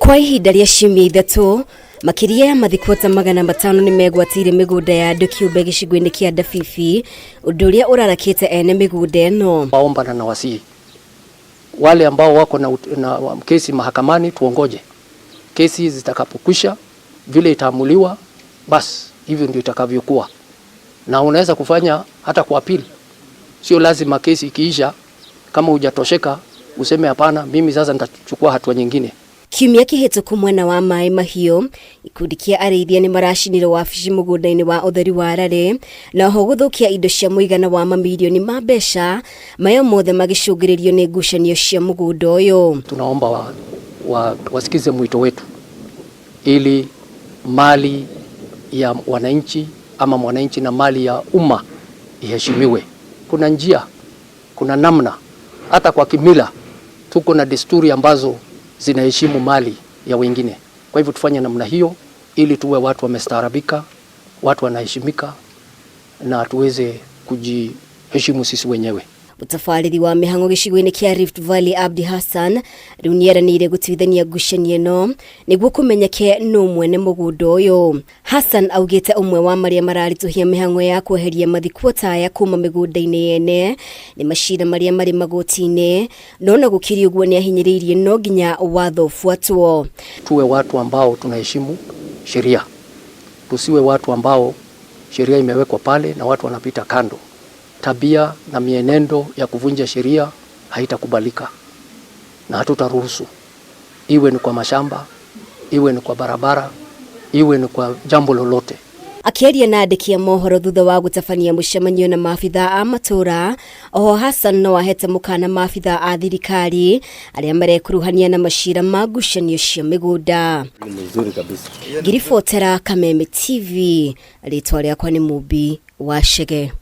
Kwa ihinda rĩa ciumia ithatu, makiria ya mathikota 500 ni megwatire migunda ya andu kiumbe gicigo-ini kia Dafifi, undu uria urarakite ene migunda eno. Waomba na nawasi wale ambao wako na kesi mahakamani, tuongoje kesi zitakapokwisha, vile itaamuliwa basi hivyo ndio itakavyokuwa. Na unaweza kufanya hata kwa appeal, sio lazima kesi ikiisha kama hujatosheka useme hapana, mimi sasa nitachukua hatua nyingine. Kiumia kihituku mwena wa Mai Mahiu, ikundi kia arĩithia ni maracinire wabici mugunda-ini wa utheri wa Rare, na ho guthukia indo cia muigana wa mamilioni ma mbeca, mayo mothe magicungiririo ni ngucanio cia mugunda uyu. Tunaomba wasikize mwito wetu ili mali ya wananchi ama mwananchi na mali ya umma iheshimiwe. Kuna njia, kuna namna, hata kwa kimila tuko na desturi ambazo zinaheshimu mali ya wengine. Kwa hivyo tufanye namna hiyo ili tuwe watu wamestaarabika, watu wanaheshimika na tuweze kujiheshimu sisi wenyewe. Mutafariri wa mihango gicigo-ini kia Rift Valley Abdi Hassan riu nieranire gutwithania ngucanio eno niguo kumenyeke no mwene mugunda uyu. Hassan augite umwe wa maria mararituhia mihango ya kweheria mathikota ya kuma migunda-ini yene ni mashira maria mari magoti-ini, nona gukiri uguo ni ahinyiriirie no nginya watho ufuatwo. Tuwe watu ambao tunaheshimu sheria, tusiwe watu ambao sheria imewekwa pale na watu wanapita kando. Tabia na mienendo ya kuvunja sheria haitakubalika na hatutaruhusu, iwe ni kwa mashamba, iwe ni kwa barabara, iwe ni kwa jambo lolote. Akiaria na andiki a mohoro thutha wa gutabania mucemanio na maafitha a matura, oho Hassan no ahete mukana maafitha a thirikari aria marekuruhania na mashira ma ngucanio cia migunda. Mzuri kabisa. Giribotera Kameme TV, ritwa riakwa ni Mubi wa Chege.